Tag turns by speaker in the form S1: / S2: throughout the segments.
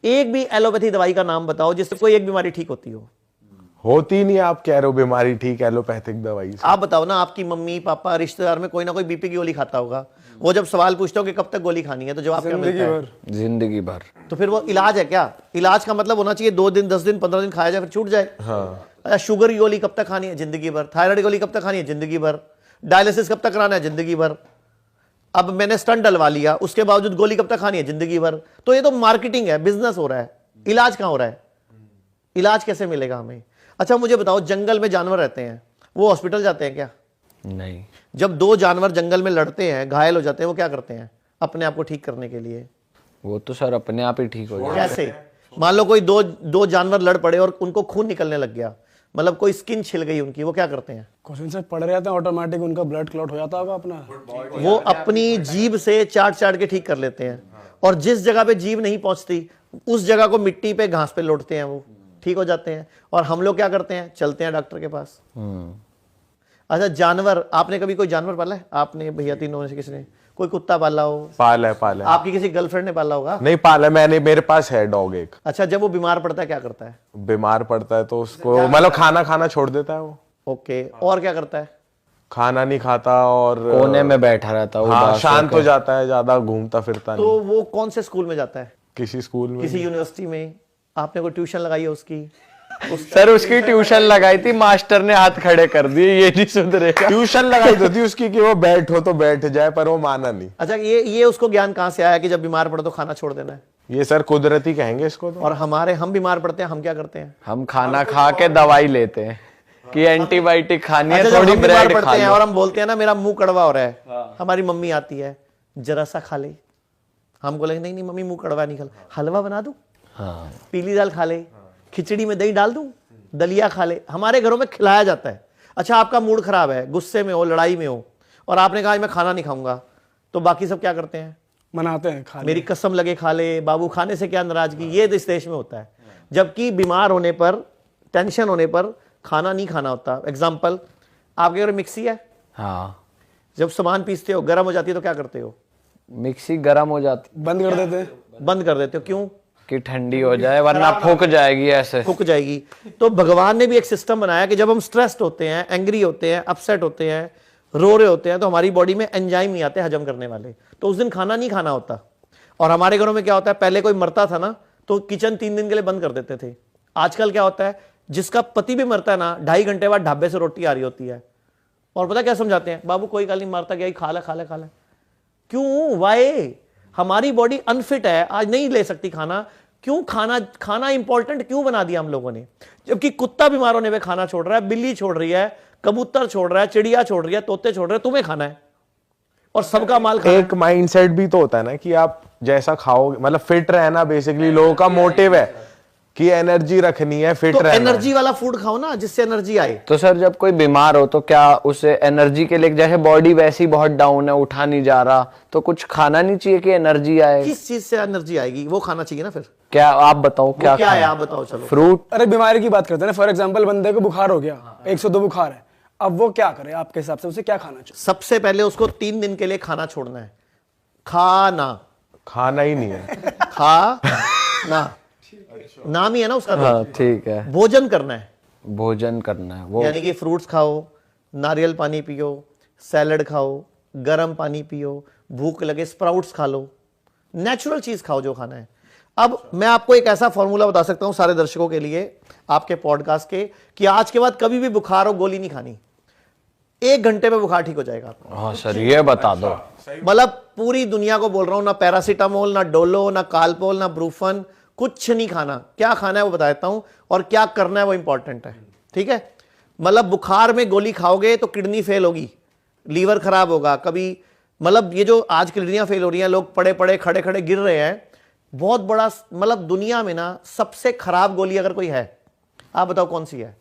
S1: एक भी एलोपैथी दवाई का नाम बताओ जिससे कोई एक बीमारी ठीक होती हो।
S2: होती नहीं, आप कह रहे हो बीमारी ठीक एलोपैथिक दवाई से।
S1: आप बताओ ना, आपकी मम्मी पापा रिश्तेदार में कोई ना कोई बीपी की गोली खाता होगा। वो जब सवाल पूछते हो कि कब तक गोली खानी है तो जवाब क्या मिलता है?
S3: जिंदगी भर।
S1: तो फिर वो इलाज है क्या? इलाज का मतलब होना चाहिए 2 दिन 10 दिन 15 दिन खाया जाए फिर छूट जाए।
S2: हाँ।
S1: अच्छा, शुगर की गोली कब तक खानी है? जिंदगी भर। थायराइड की गोली कब तक खानी है? जिंदगी भर। डायलिसिस कब तक कराना है? जिंदगी भर। अब मैंने स्टंट डलवा लिया, उसके बावजूद गोली कब तक खानी है? जिंदगी भर। तो ये तो मार्केटिंग है, बिजनेस हो रहा है। इलाज कहां हो रहा है? इलाज कैसे मिलेगा हमें? अच्छा मुझे बताओ, जंगल में जानवर रहते हैं, वो हॉस्पिटल जाते हैं क्या?
S3: नहीं।
S1: जब 2 जानवर जंगल में लड़ते हैं, घायल हो जाते हैं, वो क्या करते हैं अपने आप को ठीक करने के लिए?
S3: वो तो सर अपने आप ही ठीक हो जाए।
S1: कैसे? मान लो कोई दो जानवर लड़ पड़े और उनको खून निकलने लग गया, मतलब कोई स्किन छिल गई उनकी, वो क्या करते हैं?
S4: क्वेश्चन से पढ़ रहे थे, ऑटोमेटिक उनका ब्लड क्लॉट हो जाता होगा अपना।
S1: वो अपनी जीभ से चाट चाट के ठीक कर लेते हैं, और जिस जगह पे जीभ नहीं पहुंचती उस जगह को मिट्टी पे घास पे लौटते हैं, वो ठीक हो जाते हैं। और हम लोग क्या करते हैं? चलते हैं डॉक्टर के पास। अच्छा जानवर, आपने कभी कोई जानवर पाला है? आपने भैया तीनों में से किसी ने कोई कुत्ता पाला हो?
S2: पाला है।
S1: आपकी किसी गर्लफ्रेंड ने पाला होगा?
S2: नहीं पाला मैंने, मेरे पास है डॉग एक।
S1: अच्छा, जब वो बीमार पड़ता है क्या करता है?
S2: बीमार पड़ता है तो उसको मतलब खाना खाना छोड़ देता है वो।
S1: ओके, और क्या करता है?
S2: खाना नहीं खाता और
S3: कोने में बैठा रहता है,
S2: हाँ,
S3: उदास
S2: शांत
S3: होकर।
S2: हो जाता है, ज्यादा घूमता फिरता
S1: तो
S2: नहीं।
S1: वो कौन से स्कूल में जाता है?
S2: किसी स्कूल में
S1: किसी यूनिवर्सिटी में? आपने कोई ट्यूशन लगाई है उसकी?
S3: सर उसकी ट्यूशन लगाई थी, मास्टर ने हाथ खड़े कर दिए, ये नहीं सुधरेगा।
S2: ट्यूशन लगाई तो थी उसकी कि वो बैठो तो बैठ जाए, पर वो माना नहीं।
S1: अच्छा, ये उसको ज्ञान कहाँ से आया कि जब बीमार पड़ो तो खाना छोड़ देना है?
S2: ये सर कुदरती कहेंगे इसको तो।
S1: और हम बीमार पड़ते हैं, हम क्या करते हैं?
S3: हम खाना खा के दवाई लेते हैं कि एंटीबायोटिक खानी है,
S1: अच्छा, जब
S3: थोड़ी
S1: हम बीमार
S3: ब्रेड खा
S1: पड़ते हैं
S3: लो।
S1: और हम बोलते हैं ना मेरा मुंह कड़वा हो रहा है, हमारी मम्मी आती है, जरा सा खा ले। हम बोलेंगे नहीं नहीं मम्मी मुंह कड़वा नहीं, खा हलवा बना दूं,
S3: हाँ।
S1: पीली दाल खा ले, खिचड़ी में दही डाल दूं, दलिया खा ले। हमारे घरों में खिलाया जाता है। अच्छा, आपका मूड खराब है, गुस्से में हो, लड़ाई में हो, और आपने कहा मैं खाना नहीं खाऊंगा, तो बाकी सब क्या करते हैं?
S4: मनाते हैं खा ले।
S1: मेरी कसम लगे खा ले, बाबू खाने से क्या नाराजगी, ये इस देश में होता है। जबकि बीमार होने पर, टेंशन होने पर खाना नहीं खाना होता। एग्जाम्पल, आपके घर मिक्सी है,
S3: हाँ।
S1: जब सामान पीसते हो गर्म हो जाती है तो क्या करते हो?
S3: मिक्सी गर्म हो जाती,
S4: बंद कर देते हैं।
S1: बंद कर देते हो। क्यों?
S3: कि ठंडी हो जाए, वरना फूक जाएगी ऐसे।
S1: फूक जाएगी। तो भगवान ने भी एक सिस्टम बनाया कि जब हम स्ट्रेस्ड होते हैं, एंग्री होते हैं, अपसेट होते हैं, रो रहे होते हैं, तो हमारी बॉडी में एंजाइम नहीं आते हजम करने वाले, तो उस दिन खाना नहीं खाना होता। और हमारे घरों में क्या होता है, पहले कोई मरता था ना तो किचन 3 दिन के लिए बंद कर देते थे। आजकल क्या होता है, जिसका पति भी मरता है ना, 2.5 घंटे बाद ढाबे से रोटी आ रही होती है, और पता क्या समझाते हैं, बाबू कोई गल नहीं, मारता गया, खा ले खा ले खा ले। क्यों? वाई? हमारी बॉडी अनफिट है, आज नहीं ले सकती खाना। क्यों? खाना इंपॉर्टेंट क्यों बना दिया हम लोगों ने? जबकि कुत्ता बीमार होने पे खाना छोड़ रहा है, बिल्ली छोड़ रही है, कबूतर छोड़ रहा है, चिड़िया छोड़ रही है, तोते छोड़ रहे हैं, तुम्हें खाना है और सबका माल खाना
S2: एक माइंडसेट भी तो होता है ना कि आप जैसा खाओगे, मतलब फिट रहना बेसिकली लोगों का मोटिव है कि एनर्जी रखनी है, फिट
S1: तो
S2: रहना है।
S1: एनर्जी वाला फूड खाओ ना जिससे एनर्जी आए।
S3: तो सर जब कोई बीमार हो तो क्या उसे एनर्जी के लिए, जैसे बॉडी वैसी बहुत डाउन है, उठा नहीं जा रहा, तो कुछ खाना नहीं चाहिए कि एनर्जी आए?
S1: किस चीज से एनर्जी आएगी? वो खाना चाहिए ना। फिर
S3: क्या आप बताओ क्या
S1: क्या है?
S3: खाएं?
S1: आप बताओ। चलो,
S3: फ्रूट।
S4: अरे बीमारी की बात करते हैं ना, फॉर एग्जांपल बंदे को बुखार हो गया, 102 बुखार है, अब वो क्या करे आपके हिसाब से? उसे क्या खाना चाहिए?
S1: सबसे पहले उसको 3 दिन के लिए खाना छोड़ना है। खाना
S2: ही नहीं है।
S1: खा ना, नाम ही है ना उसका।
S3: हाँ ठीक है।
S1: भोजन करना है,
S3: भोजन करना है वो,
S1: यानी कि फ्रूट्स खाओ, नारियल पानी पियो, सैलड खाओ, गर्म पानी पियो, भूख लगे स्प्राउट्स खा लो, नेचुरल चीज खाओ जो खाना है। अब मैं आपको एक ऐसा फॉर्मूला बता सकता हूं सारे दर्शकों के लिए, आपके पॉडकास्ट के, कि आज के बाद कभी भी बुखार हो गोली नहीं खानी, 1 घंटे में बुखार ठीक हो जाएगा।
S3: हाँ सर ये बता दो।
S1: मतलब पूरी दुनिया को बोल रहा हूं, ना पैरासीटामोल, ना डोलो, ना कालपोल, ना ब्रूफन, कुछ नहीं खाना। क्या खाना है वो बता देता हूं, और क्या करना है वो इंपॉर्टेंट है। ठीक है? मतलब बुखार में गोली खाओगे तो किडनी फेल होगी, लीवर खराब होगा, कभी मतलब ये जो आज किडनियां फेल हो रही हैं, लोग पड़े पड़े खड़े खड़े गिर रहे हैं, बहुत बड़ा मतलब दुनिया में ना सबसे खराब गोली अगर कोई है, आप बताओ कौन सी है?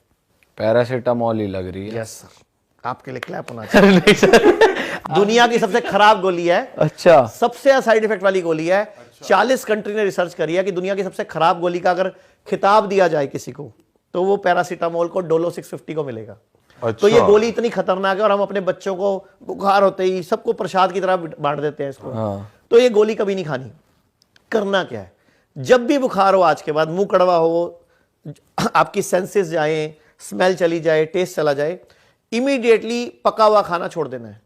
S3: पैरासीटामोल ही लग रही है।
S1: यस सर, आपके लिए क्लैप होना चाहिए। दुनिया की सबसे खराब गोली है।
S3: अच्छा।
S1: सबसे साइड इफेक्ट वाली गोली है। 40 कंट्री ने रिसर्च करी है कि दुनिया की सबसे खराब गोली का अगर खिताब दिया जाए किसी को, तो वो पैरासीटामोल को डोलो 650 को मिलेगा। तो ये गोली इतनी खतरनाक है, और हम अपने बच्चों को बुखार होते ही सबको प्रसाद की तरह बांट देते हैं इसको। तो ये गोली कभी नहीं खानी। करना क्या है? जब भी बुखार हो आज के बाद, मुंह कड़वा हो, आपकी सेंसेस जाए, स्मेल चली जाए, टेस्ट चला जाए, इमीडिएटली पका हुआ खाना छोड़ देना है।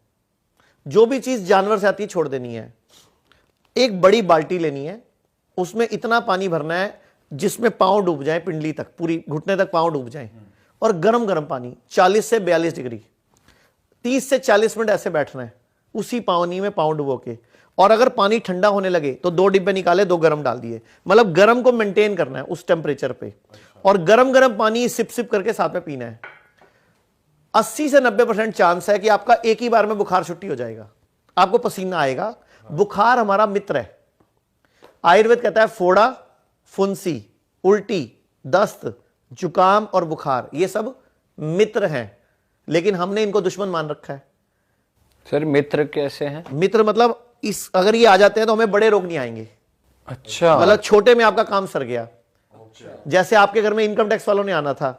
S1: जो भी चीज जानवर से आती है छोड़ देनी है। एक बड़ी बाल्टी लेनी है, उसमें इतना पानी भरना है जिसमें पांव डूब जाए, पिंडली तक, पूरी घुटने तक पांव डूब जाए, और गरम गरम पानी 40 से 42 डिग्री 30 से 40 मिनट ऐसे बैठना है उसी पानी में पांव डुबो के। और अगर पानी ठंडा होने लगे तो 2 डिब्बे निकाले, 2 गरम डाल दिए, मतलब गरम को मेंटेन करना है उस टेम्परेचर पे, और गरम गरम पानी सिप सिप करके साथ में पीना है। 80 से 90% चांस है कि आपका एक ही बार में बुखार छुट्टी हो जाएगा, आपको पसीना आएगा। बुखार हमारा मित्र है। आयुर्वेद कहता है फोड़ा, फुंसी, उल्टी, दस्त, जुकाम और बुखार ये सब मित्र हैं, लेकिन हमने इनको दुश्मन मान रखा है।
S3: सर मित्र कैसे हैं?
S1: मित्र मतलब इस अगर ये आ जाते हैं तो हमें बड़े रोग नहीं आएंगे।
S3: अच्छा,
S1: मतलब छोटे में आपका काम सर गया। जैसे आपके घर में इनकम टैक्स वालों ने आना था,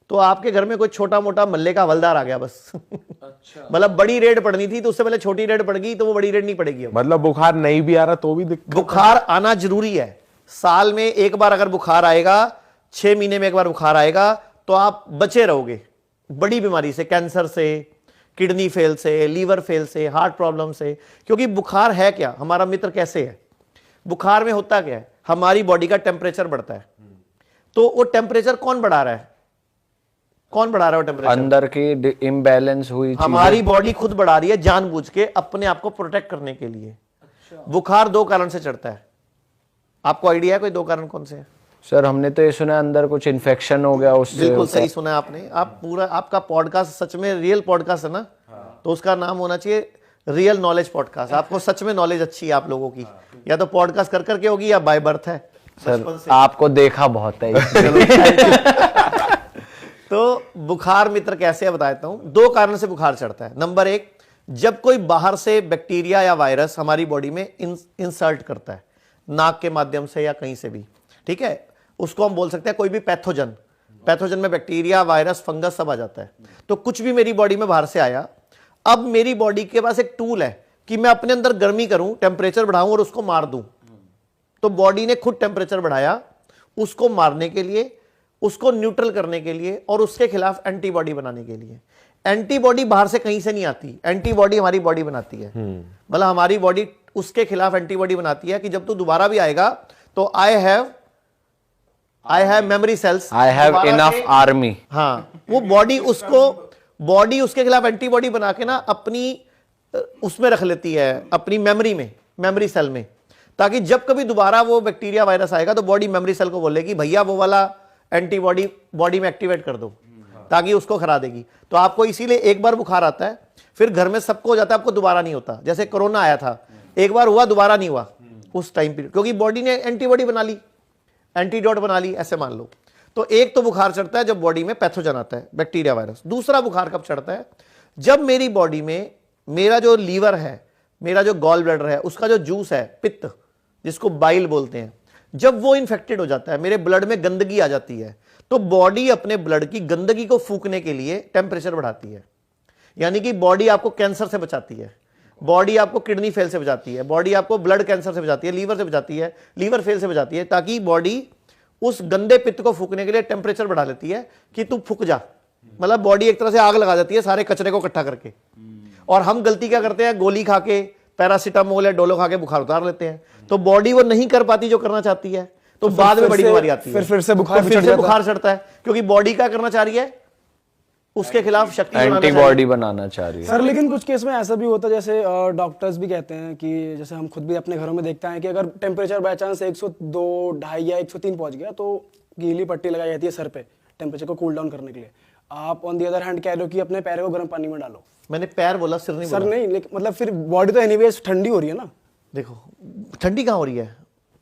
S1: तो आपके घर में कोई छोटा मोटा मल्ले का हवलदार आ गया बस। अच्छा। मतलब बड़ी रेड पड़नी थी तो उससे पहले छोटी रेड पड़ गई, तो वो बड़ी रेड नहीं पड़ेगी अब।
S2: मतलब बुखार नहीं भी आ रहा तो भी दिक्कत?
S1: बुखार आना जरूरी है। साल में एक बार अगर बुखार आएगा, 6 महीने में एक बार बुखार आएगा, तो आप बचे रहोगे बड़ी बीमारी से, कैंसर से, किडनी फेल से, लीवर फेल से, हार्ट प्रॉब्लम से। क्योंकि बुखार है क्या, हमारा मित्र कैसे है? बुखार में होता क्या है, हमारी बॉडी का टेम्परेचर बढ़ता है। तो वो टेम्परेचर कौन बढ़ा रहा है? कौन बढ़ा रहा है वो टेम्परेचर?
S3: अंदर की इम्बैलेंस हुई चीजें।
S1: हमारी बॉडी खुद बढ़ा रही है जानबूझ के, अपने आप को प्रोटेक्ट करने के लिए। बुखार 2 कारण से चढ़ता है। आपको आइडिया है कोई 2 कारण कौन से हैं?
S3: सर हमने तो ये सुना अंदर कुछ इन्फेक्शन हो गया उससे।
S1: बिल्कुल सही सुना आपने। आप पूरा, आपका पॉडकास्ट सच में रियल पॉडकास्ट है ना, तो उसका नाम होना चाहिए रियल नॉलेज पॉडकास्ट। आपको सच में नॉलेज अच्छी है आप लोगों की, या तो पॉडकास्ट कर करके होगी या बाय बर्थ है।
S3: सर आपको देखा बहुत है।
S1: तो बुखार मित्र कैसे है बताता हूं। 2 कारण से बुखार चढ़ता है। नंबर 1, जब कोई बाहर से बैक्टीरिया या वायरस हमारी बॉडी में इंसर्ट करता है, नाक के माध्यम से या कहीं से भी, ठीक है, उसको हम बोल सकते हैं कोई भी पैथोजन। पैथोजन में बैक्टीरिया, वायरस, फंगस सब आ जाता है। तो कुछ भी मेरी बॉडी में बाहर से आया, अब मेरी बॉडी के पास एक टूल है कि मैं अपने अंदर गर्मी करूं, टेम्परेचर बढ़ाऊं और उसको मार दूं। तो बॉडी ने खुद टेम्परेचर बढ़ाया उसको मारने के लिए, उसको न्यूट्रल करने के लिए, और उसके खिलाफ एंटीबॉडी बनाने के लिए। एंटीबॉडी बाहर से कहीं से नहीं आती, एंटीबॉडी हमारी बॉडी बनाती है। मतलब हमारी बॉडी उसके खिलाफ एंटीबॉडी बनाती है कि जब तू दोबारा भी आएगा तो I have memory cells,
S3: I have enough army.
S1: हाँ, वो बॉडी उसके खिलाफ एंटीबॉडी बना के ना अपनी उसमें रख लेती है, अपनी मेमोरी में, मेमोरी सेल में, ताकि जब कभी दोबारा वो बैक्टीरिया वायरस आएगा तो बॉडी मेमोरी सेल को बोलेगी भैया वो वाला एंटीबॉडी बॉडी में एक्टिवेट कर दो, ताकि उसको खरा देगी। तो आपको इसीलिए एक बार बुखार आता है, फिर घर में सबको हो जाता है, आपको दोबारा नहीं होता। जैसे कोरोना आया था, एक बार हुआ, दोबारा नहीं हुआ उस टाइम पीरियड, क्योंकि बॉडी ने एंटीबॉडी बना ली, एंटीडोट बना ली, ऐसे मान लो। तो एक तो बुखार चढ़ता है जब बॉडी में पैथोजन आता है, बैक्टीरिया, वायरस। दूसरा बुखार कब चढ़ता है? जब मेरी बॉडी में मेरा जो लीवर है, मेरा जो गॉल ब्लैडर है, उसका जो जूस है, पित्त जिसको बाइल बोलते हैं, जब वो इन्फेक्टेड हो जाता है, मेरे ब्लड में गंदगी आ जाती है, तो बॉडी अपने ब्लड की गंदगी को फूकने के लिए टेम्परेचर बढ़ाती है। यानी कि बॉडी आपको कैंसर से बचाती है, बॉडी आपको किडनी फेल से बचाती है, बॉडी आपको ब्लड कैंसर से बचाती है, लीवर से बचाती है, लीवर फेल से बचाती है, ताकि बॉडी उस गंदे पित्त को फूकने के लिए टेम्परेचर बढ़ा लेती है कि तू फूक जा। मतलब बॉडी एक तरह से आग लगा देती है सारे कचरे को इकट्ठा करके। और हम गलती क्या करते हैं, गोली खा के, पैरासीटामोल या डोलो खा के बुखार उतार लेते हैं। तो बॉडी वो नहीं कर पाती जो करना चाहती है, तो बाद में बड़ी बीमारी आती है,
S4: फिर से बुखार
S1: बुखार चढ़ता है, क्योंकि बॉडी क्या करना चाह रही है, उसके खिलाफ शक्ति
S3: एंटीबॉडी बनाना चाह रही है।
S4: सर लेकिन कुछ केस में ऐसा भी होता है, जैसे डॉक्टर्स भी कहते हैं कि जैसे हम खुद भी अपने घरों में देखते हैं कि अगर टेम्परेचर बाय चांस 102, 2.5 या 103 पहुंच गया तो गीली पट्टी लगाई जाती है सर पे टेम्परेचर को कूल डाउन करने के लिए। आप ऑन दी अदर हैंड कह रहे हो कि अपने पैरों को गर्म पानी में डालो।
S1: मैंने पैर बोला, सिर नहीं बोला।
S4: सर नहीं, लेकिन मतलब फिर बॉडी तो एनीवेज ठंडी हो रही है ना।
S1: देखो ठंडी कहाँ हो रही है,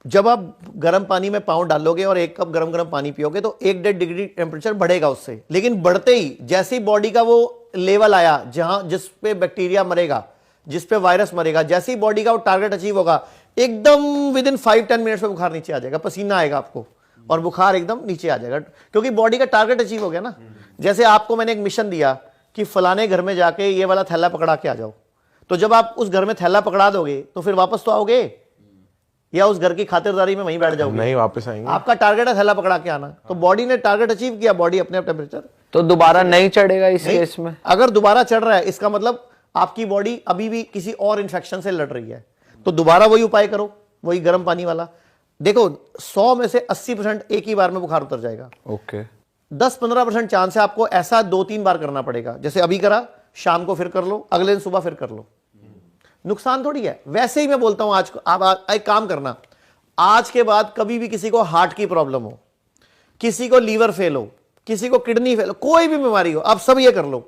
S1: जब आप गर्म पानी में पाँव डालोगे और 1 कप गर्म पानी पियोगे तो 1-1.5 डिग्री टेम्परेचर बढ़ेगा उससे। लेकिन बढ़ते ही जैसे ही बॉडी का वो लेवल आया जहां जिस पे बैक्टीरिया मरेगा, जिस पे वायरस मरेगा, जैसे ही बॉडी का वो टारगेट अचीव होगा, एकदम विद इन 5-10 मिनट्स में बुखार नीचे आ जाएगा, पसीना आएगा आपको और बुखार एकदम नीचे आ जाएगा, क्योंकि बॉडी का टारगेट अचीव हो गया ना। जैसे आपको मैंने एक मिशन दिया कि फलाने घर में जाके ये वाला थैला पकड़ा के आ जाओ, तो जब आप उस घर में थैला पकड़ा दोगे तो फिर वापस तो आओगे, या उस घर की खातिरदारी में वहीं बैठ जाओगे?
S2: नहीं, वापस आएंगे।
S1: आपका टारगेट है थैला पकड़ा के आना, तो बॉडी ने टारगेट अचीव किया, बॉडी अपने आप टेम्परेचर।
S3: तो दोबारा नहीं चढ़ेगा इस केस में?
S1: अगर दोबारा चढ़ रहा है इसका मतलब आपकी बॉडी अभी भी किसी और इन्फेक्शन से लड़ रही है, तो दोबारा वही उपाय करो, वही गर्म पानी वाला। देखो 100 में से 80% एक ही बार में बुखार उतर जाएगा।
S3: ओके।
S1: 10-15% चांस है आपको ऐसा 2-3 बार करना पड़ेगा, जैसे अभी करा, शाम को फिर कर लो, अगले दिन सुबह फिर कर लो। नुकसान थोड़ी है। वैसे ही मैं बोलता हूं आज आप एक काम करना, आज के बाद कभी भी किसी को हार्ट की प्रॉब्लम हो, किसी को लीवर फेल हो, किसी को किडनी फेल हो, कोई भी बीमारी हो, आप सब ये कर लो।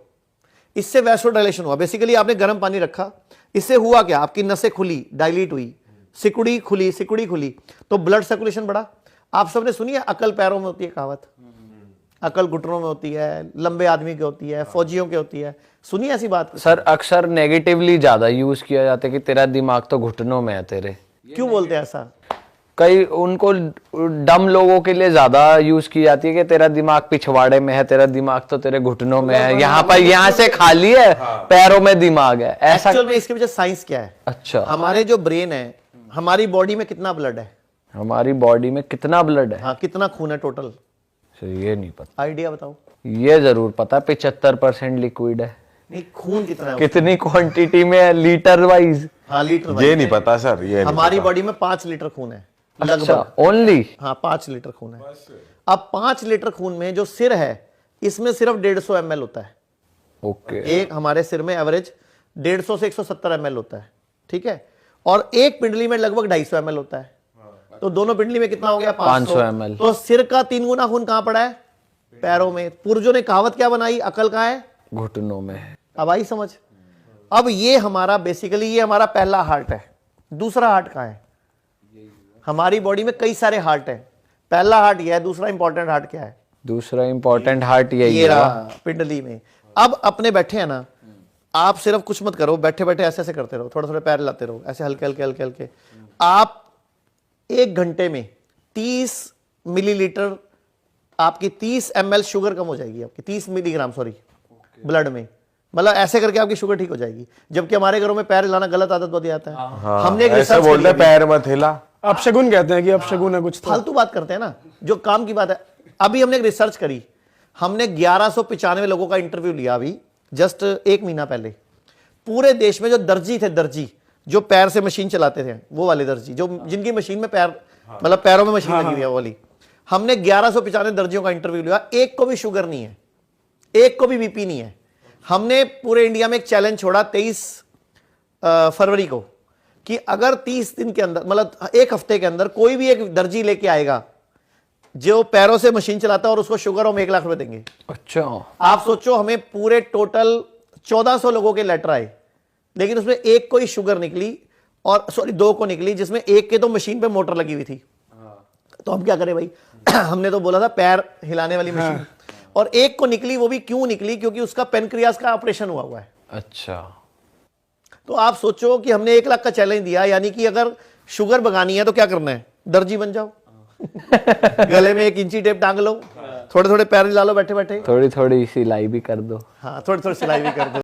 S1: इससे वैसोडाइलेशन हुआ। बेसिकली आपने गर्म पानी रखा, इससे हुआ क्या, आपकी नसें खुली, डायलीट हुई, सिकुड़ी खुली, तो ब्लड सर्कुलेशन बढ़ा। आप सबने सुनी है अकल पैरों में होती है कहावत, अकल घुटनों में होती है, लंबे आदमी की होती है, फौजियों की होती है, सुनी ऐसी बात?
S3: सर अक्सर नेगेटिवली ज्यादा यूज किया जाता है कि तेरा दिमाग तो घुटनों में है तेरे।
S1: क्यों बोलते हैं ऐसा?
S3: कई उनको डम लोगों के लिए ज्यादा यूज की जाती है कि तेरा दिमाग पिछवाड़े में है, तेरा दिमाग तो तेरे घुटनों में है, यहाँ पर यहाँ से खाली है, पैरों में दिमाग है, ऐसा।
S1: एक्चुअल में इसके पीछे साइंस क्या है?
S3: अच्छा।
S1: हमारे जो ब्रेन है, हमारी बॉडी में कितना ब्लड है?
S3: हमारी बॉडी में कितना ब्लड है?
S1: हाँ, कितना खून है टोटल?
S3: ये नहीं पता।
S1: आइडिया बताओ।
S3: ये जरूर पता, 75% लिक्विड है।
S1: नहीं, खून कितना है?
S3: कितनी क्वांटिटी में है, लीटर वाइज?
S1: हाँ, लीटर।
S2: ये नहीं पता सर, ये नहीं
S1: हमारी
S2: पता।
S1: बॉडी में 5 लीटर खून है
S3: अच्छा,
S1: लगभग।
S3: ओनली?
S1: हाँ, 5 लीटर खून है। अब 5 लीटर खून में जो सिर है, इसमें सिर्फ 150 ml होता है।
S3: ओके।
S1: एक हमारे सिर में एवरेज 150 से 170 ml होता है, ठीक है। और एक पिंडली में लगभग 250 ml होता है, तो दोनों पिंडली में कितना हो गया?
S3: 500 ml।
S1: तो सिर का 3 गुना खून कहां पड़ा है? पैरों में। पूर्वजों ने कहावत क्या बनाई? अकल कहां है?
S3: घुटनों में है।
S1: अब आई समझ? अब ये हमारा बेसिकली ये हमारा पहला हार्ट है। दूसरा हार्ट कहां है? हमारी बॉडी में कई सारे हार्ट है। पहला हार्ट ये है, दूसरा इंपॉर्टेंट हार्ट क्या है?
S3: दूसरा इंपॉर्टेंट हार्ट यही
S1: ये
S3: है।
S1: रहा पिंडली में। अब अपने बैठे हैं ना, आप सिर्फ कुछ मत करो, बैठे बैठे ऐसे ऐसे करते रहो, थोड़े थोड़े पैर लाते रहो, ऐसे हल्के हल्के हल्के हल्के। आप 1 घंटे में 30 मिलीलीटर, आपकी 30 ml शुगर कम हो जाएगी, आपकी 30 मिलीग्राम सॉरी ब्लड में। मतलब ऐसे करके आपकी शुगर ठीक हो जाएगी। जबकि हमारे घरों में पैर हिलाना गलत आदत बहुत आता है।
S2: हाँ,
S1: हमने एक
S2: ऐसे
S1: रिसर्च
S2: बोलते हैं पैर मत हिला।
S4: अपशगुन कहते हैं कि अपशगुन है कुछ तो।
S1: फालतू बात करते हैं ना, जो काम की बात है। अभी हमने एक रिसर्च करी, हमने 1195 लोगों का इंटरव्यू लिया अभी जस्ट 1 महीना पहले। पूरे देश में जो दर्जी थे, दर्जी जो पैर से मशीन चलाते थे, वो वाले दर्जी जो जिनकी मशीन में पैर मतलब पैरों में मशीन लगी हुई है वो वाली, हमने 1195 दर्जियों का इंटरव्यू लिया। एक को भी शुगर नहीं है, एक को भी बीपी नहीं है। हमने पूरे इंडिया में एक चैलेंज छोड़ा 23 फरवरी को कि अगर 30 दिन के अंदर मतलब 1 हफ्ते के अंदर कोई भी एक दर्जी लेके आएगा जो पैरों से मशीन चलाता है और उसको शुगर हम 1 लाख रुपए देंगे।
S3: अच्छा।
S1: आप सोचो, हमें पूरे टोटल 1400 लोगों के लेटर आए, लेकिन उसमें एक को ही शुगर निकली, और सॉरी 2 को निकली, जिसमें एक के तो मशीन पे मोटर लगी हुई थी। तो हम क्या करें भाई हमने तो बोला था पैर हिलाने वाली मशीन, और एक को निकली। वो भी क्यों निकली? क्योंकि उसका पेनक्रियास का ऑपरेशन हुआ है।
S3: अच्छा।
S1: तो आप सोचो कि हमने 1 लाख का चैलेंज दिया, यानी कि अगर शुगर भगानी है तो क्या करना है? दर्जी बन जाओ गले में 1 इंची टेप टांग लो, थोड़े थोड़े पैर हिला लो बैठे बैठे,
S3: थोड़ी थोड़ी सिलाई भी कर दो।
S1: हाँ थोड़ी थोड़ी सिलाई भी कर दो।